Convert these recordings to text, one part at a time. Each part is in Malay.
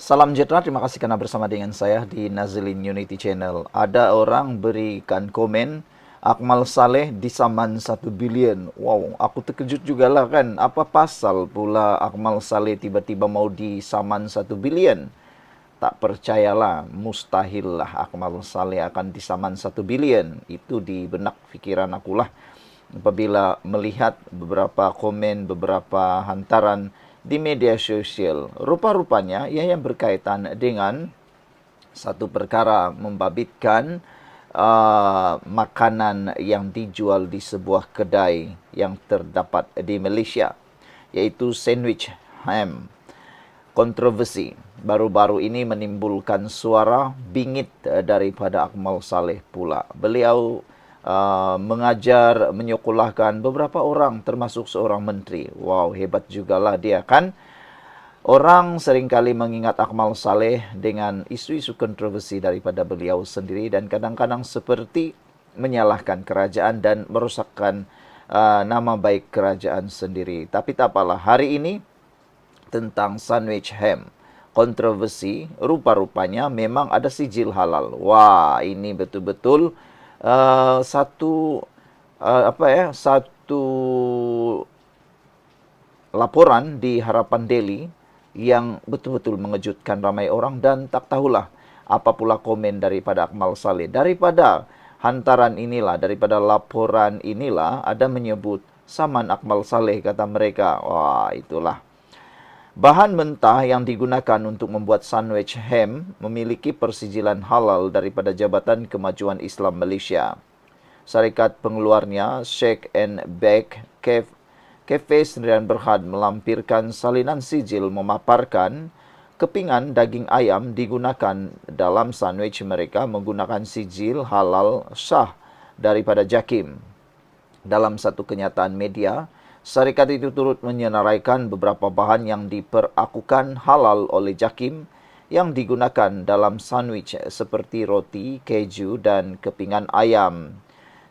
Salam sejahtera, terima kasih karena bersama dengan saya di Nazilin Unity Channel. Ada orang berikan komen, Akmal Saleh disaman 1 bilion. Wow, aku terkejut juga lah kan. Apa pasal pula Akmal Saleh tiba-tiba mau disaman 1 bilion? Tak percayalah, mustahil lah Akmal Saleh akan disaman 1 bilion. Itu di benak pikiran akulah apabila melihat beberapa komen, beberapa hantaran di media sosial. Rupa-rupanya ia yang berkaitan dengan satu perkara membabitkan makanan yang dijual di sebuah kedai yang terdapat di Malaysia, yaitu sandwich ham. Kontroversi baru-baru ini menimbulkan suara bingit daripada Akmal Saleh pula. Beliau mengajar, menyekolahkan beberapa orang termasuk seorang menteri. Wow, hebat jugalah dia kan. Orang seringkali mengingat Akmal Saleh dengan isu-isu kontroversi daripada beliau sendiri dan kadang-kadang seperti menyalahkan kerajaan dan merosakkan nama baik kerajaan sendiri. Tapi tak apalah, hari ini tentang sandwich ham. Kontroversi, rupa-rupanya memang ada sijil halal. Wah, ini betul-betul satu laporan di Harapan Daily yang betul-betul mengejutkan ramai orang dan tak tahulah apa pula komen daripada Akmal Saleh. Daripada hantaran inilah, daripada laporan inilah ada menyebut saman Akmal Saleh, kata mereka. Wah, itulah. Bahan mentah yang digunakan untuk membuat sandwich ham memiliki persijilan halal daripada Jabatan Kemajuan Islam Malaysia. Syarikat pengeluarnya, Shake and Bake Cafe Sendirian Berhad, melampirkan salinan sijil memaparkan kepingan daging ayam digunakan dalam sandwich mereka menggunakan sijil halal sah daripada JAKIM. Dalam satu kenyataan media, syarikat itu turut menyenaraikan beberapa bahan yang diperakukan halal oleh JAKIM yang digunakan dalam sandwich seperti roti, keju dan kepingan ayam.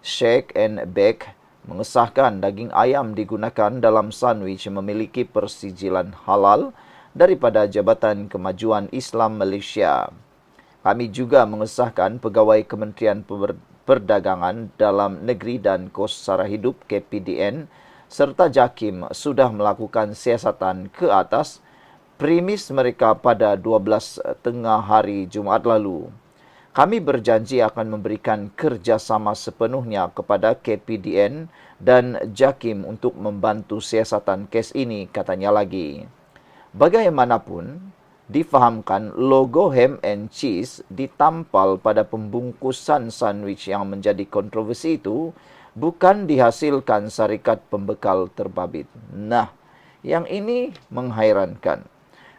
Shake and Bake mengesahkan daging ayam digunakan dalam sandwich memiliki persijilan halal daripada Jabatan Kemajuan Islam Malaysia. Kami juga mengesahkan Pegawai Kementerian Perdagangan Dalam Negeri dan Kos Sara Hidup KPDN serta JAKIM sudah melakukan siasatan ke atas premis mereka pada 12 tengah hari Jumaat lalu. Kami berjanji akan memberikan kerjasama sepenuhnya kepada KPDN dan JAKIM untuk membantu siasatan kes ini, katanya lagi. Bagaimanapun, difahamkan logo ham and cheese ditampal pada pembungkusan sandwich yang menjadi kontroversi itu bukan dihasilkan syarikat pembekal terbabit. Nah, yang ini menghairankan.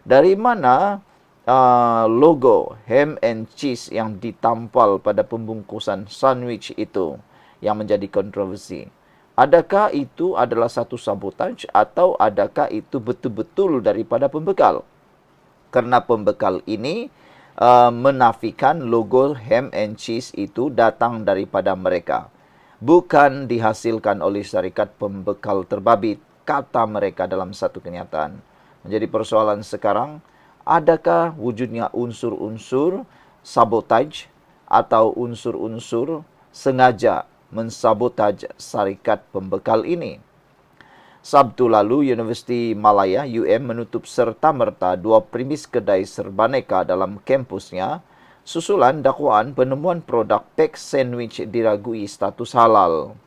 Dari mana logo ham and cheese yang ditampal pada pembungkusan sandwich itu yang menjadi kontroversi? Adakah itu adalah satu sabotaj atau adakah itu betul-betul daripada pembekal? Karena pembekal ini menafikan logo ham and cheese itu datang daripada mereka, bukan dihasilkan oleh syarikat pembekal terbabit, kata mereka dalam satu kenyataan. Menjadi persoalan sekarang, adakah wujudnya unsur-unsur sabotaj atau unsur-unsur sengaja mensabotaj syarikat pembekal ini? Sabtu lalu, Universiti Malaya UM menutup serta-merta 2 premis kedai serbaneka dalam kampusnya susulan dakwaan penemuan produk pack sandwich diragui status halal.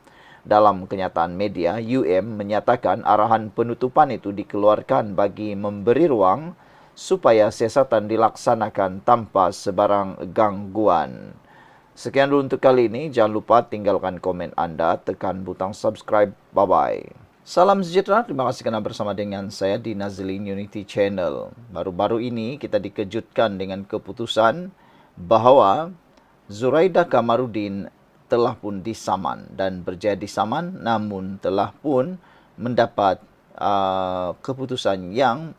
Dalam kenyataan media, UM menyatakan arahan penutupan itu dikeluarkan bagi memberi ruang supaya siasatan dilaksanakan tanpa sebarang gangguan. Sekian dulu untuk kali ini. Jangan lupa tinggalkan komen Anda, tekan butang subscribe. Bye-bye. Salam sejahtera, terima kasih kerana bersama dengan saya di Nazilin Unity Channel. Baru-baru ini kita dikejutkan dengan keputusan bahawa Zuraida Kamarudin telah pun disaman dan berjaya disaman, namun telah pun mendapat keputusan yang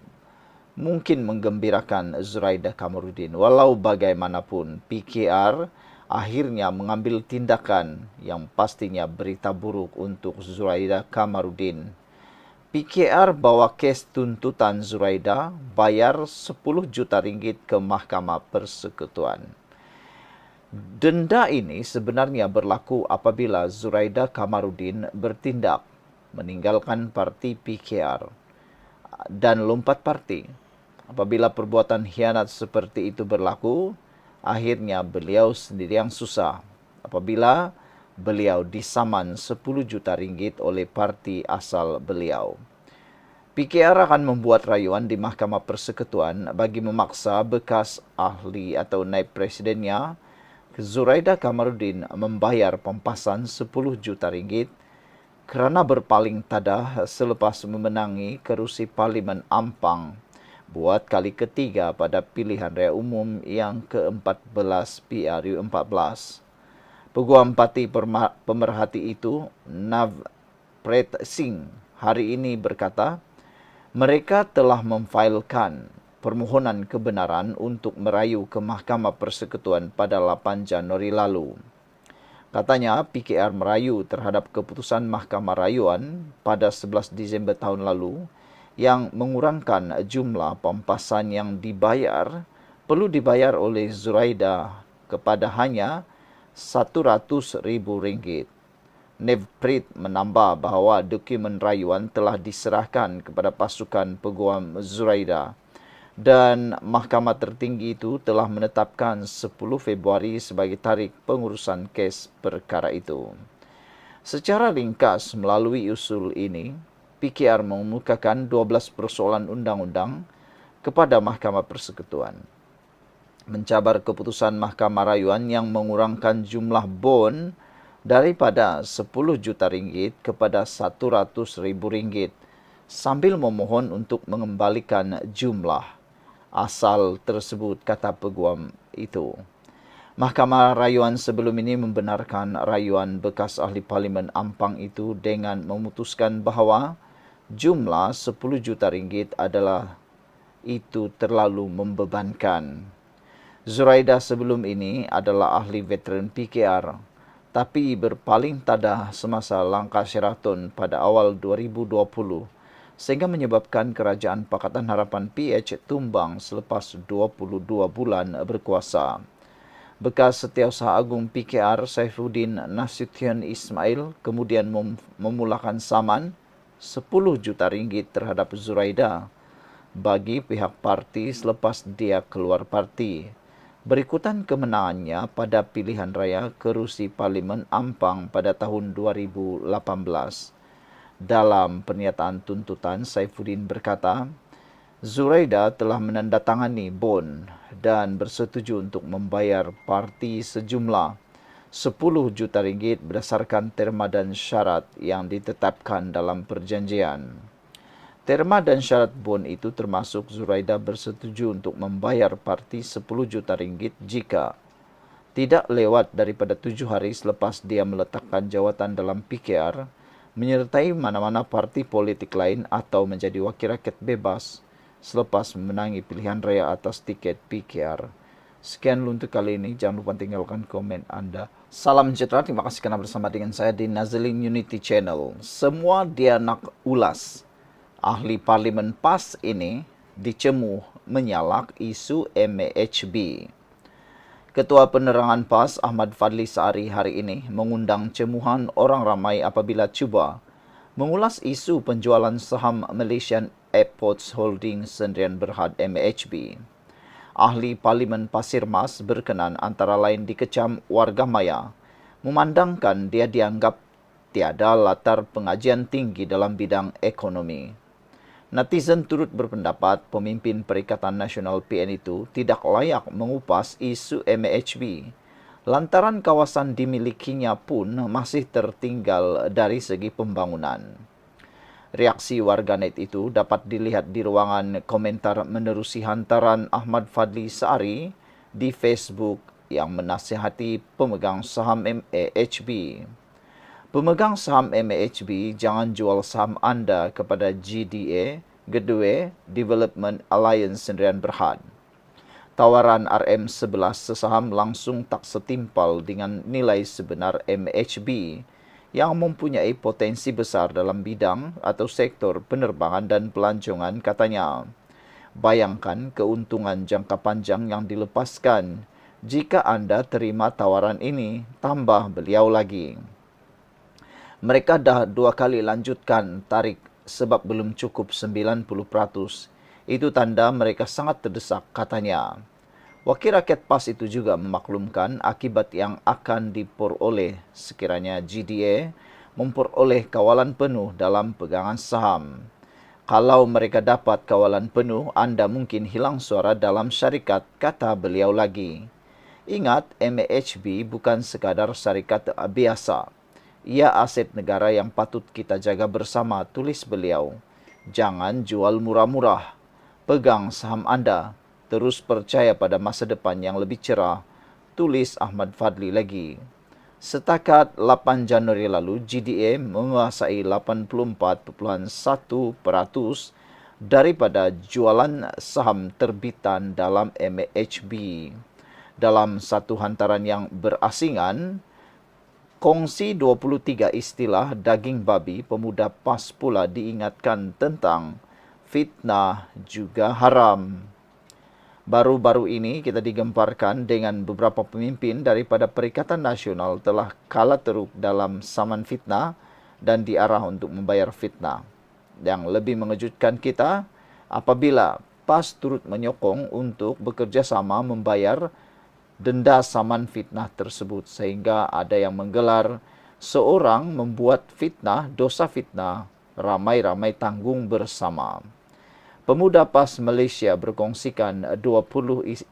mungkin menggembirakan Zuraida Kamarudin. Walau bagaimanapun, PKR akhirnya mengambil tindakan yang pastinya berita buruk untuk Zuraida Kamarudin. PKR bawa kes tuntutan Zuraida bayar 10 juta ringgit ke Mahkamah Persekutuan. Denda ini sebenarnya berlaku apabila Zuraida Kamarudin bertindak meninggalkan parti PKR dan lompat parti. Apabila perbuatan khianat seperti itu berlaku, akhirnya beliau sendiri yang susah apabila beliau disaman 10 juta ringgit oleh parti asal beliau. PKR akan membuat rayuan di Mahkamah Persekutuan bagi memaksa bekas ahli atau naib presidennya Zuraida Kamarudin membayar pampasan 10 juta ringgit kerana berpaling tadah selepas memenangi kerusi Parlimen Ampang buat kali ketiga pada pilihan raya umum yang ke-14 PRU14. Peguam Parti Pemerhati itu, Navpreet Singh, hari ini berkata, mereka telah memfailkan permohonan kebenaran untuk merayu ke Mahkamah Persekutuan pada 8 Januari lalu. Katanya, PKR merayu terhadap keputusan Mahkamah Rayuan pada 11 Disember tahun lalu yang mengurangkan jumlah pampasan yang perlu dibayar oleh Zuraida kepada hanya RM100,000. Navpreet menambah bahawa dokumen rayuan telah diserahkan kepada pasukan peguam Zuraida dan mahkamah tertinggi itu telah menetapkan 10 Februari sebagai tarikh pengurusan kes perkara itu. Secara ringkas melalui usul ini, PKR mengemukakan 12 persoalan undang-undang kepada Mahkamah Persekutuan. Mencabar keputusan Mahkamah Rayuan yang mengurangkan jumlah bon daripada 10 juta ringgit kepada 100,000 ringgit sambil memohon untuk mengembalikan jumlah asal tersebut, kata peguam itu. Mahkamah Rayuan sebelum ini membenarkan rayuan bekas ahli Parlimen Ampang itu dengan memutuskan bahawa jumlah 10 juta ringgit adalah itu terlalu membebankan. Zuraida sebelum ini adalah ahli veteran PKR, tapi berpaling tadah semasa langkah Sheraton pada awal 2020 sehingga menyebabkan kerajaan Pakatan Harapan PH tumbang selepas 22 bulan berkuasa. Bekas Setiausaha Agung PKR Saifuddin Nasution Ismail kemudian memulakan saman 10 juta ringgit terhadap Zuraida bagi pihak parti selepas dia keluar parti. Berikutan kemenangannya pada pilihan raya kerusi Parlimen Ampang pada tahun 2018. Dalam pernyataan tuntutan, Saifuddin berkata, Zuraida telah menandatangani bon dan bersetuju untuk membayar parti sejumlah 10 juta ringgit berdasarkan terma dan syarat yang ditetapkan dalam perjanjian. Terma dan syarat bon itu termasuk Zuraida bersetuju untuk membayar parti 10 juta ringgit jika tidak lewat daripada 7 hari selepas dia meletakkan jawatan dalam PKR, menyertai mana-mana parti politik lain atau menjadi wakil rakyat bebas selepas memenangi pilihan raya atas tiket PKR. Sekian untuk kali ini. Jangan lupa tinggalkan komen anda. Salam sejahtera. Terima kasih kerana bersama dengan saya di Nazlin Unity Channel. Semua dia nak ulas. Ahli Parlimen PAS ini dicemuh menyalak isu MAHB. Ketua Penerangan PAS Ahmad Fadli Saari hari ini mengundang cemuhan orang ramai apabila cuba mengulas isu penjualan saham Malaysian Airports Holdings Sdn Berhad MAHB. Ahli Parlimen Pasir Mas berkenan antara lain dikecam warga maya memandangkan dia dianggap tiada latar pengajian tinggi dalam bidang ekonomi. Netizen turut berpendapat pemimpin Perikatan Nasional PN itu tidak layak mengupas isu MAHB lantaran kawasan dimilikinya pun masih tertinggal dari segi pembangunan. Reaksi warganet itu dapat dilihat di ruangan komentar menerusi hantaran Ahmad Fadli Saari di Facebook yang menasihati pemegang saham MAHB. Pemegang saham MAHB jangan jual saham anda kepada GDA, Gedue Development Alliance Sdn Berhad. Tawaran RM11 sesaham langsung tak setimpal dengan nilai sebenar MAHB yang mempunyai potensi besar dalam bidang atau sektor penerbangan dan pelancongan, katanya. Bayangkan keuntungan jangka panjang yang dilepaskan jika Anda terima tawaran ini, tambah beliau lagi. Mereka dah 2 kali lanjutkan tarik sebab belum cukup 90%. Itu tanda mereka sangat terdesak, katanya. Wakil rakyat PAS itu juga memaklumkan akibat yang akan diperoleh sekiranya GDA memperoleh kawalan penuh dalam pegangan saham. Kalau mereka dapat kawalan penuh, anda mungkin hilang suara dalam syarikat, kata beliau lagi. Ingat, MAHB bukan sekadar syarikat biasa. Ia aset negara yang patut kita jaga bersama, tulis beliau. Jangan jual murah-murah. Pegang saham anda. Terus percaya pada masa depan yang lebih cerah, tulis Ahmad Fadli lagi. Setakat 8 Januari lalu, GDA menguasai 84.1% daripada jualan saham terbitan dalam MAHB. Dalam satu hantaran yang berasingan, kongsi 23 istilah daging babi, pemuda PAS pula diingatkan tentang fitnah juga haram. Baru-baru ini kita digemparkan dengan beberapa pemimpin daripada Perikatan Nasional telah kalah teruk dalam saman fitnah dan diarah untuk membayar fitnah. Yang lebih mengejutkan kita, apabila PAS turut menyokong untuk bekerjasama membayar denda saman fitnah tersebut, sehingga ada yang menggelar seorang membuat fitnah, dosa fitnah, ramai-ramai tanggung bersama. Pemuda PAS Malaysia berkongsikan 23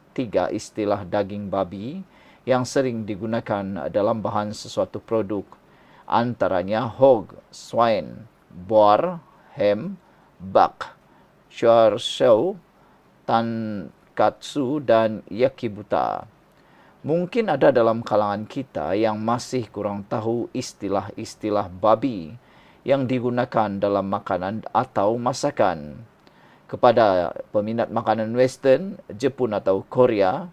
istilah daging babi yang sering digunakan dalam bahan sesuatu produk. Antaranya hog, swine, boar, ham, buck, char siu, tankatsu dan yakibuta. Mungkin ada dalam kalangan kita yang masih kurang tahu istilah-istilah babi yang digunakan dalam makanan atau masakan. Kepada peminat makanan Western, Jepun atau Korea,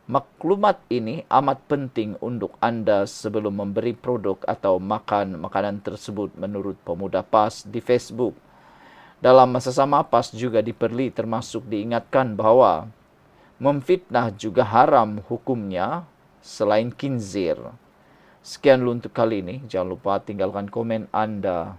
maklumat ini amat penting untuk anda sebelum memberi produk atau makan makanan tersebut, menurut pemuda PAS di Facebook. Dalam masa sama, PAS juga diperli termasuk diingatkan bahawa memfitnah juga haram hukumnya selain khinzir. Sekian dulu untuk kali ini. Jangan lupa tinggalkan komen anda.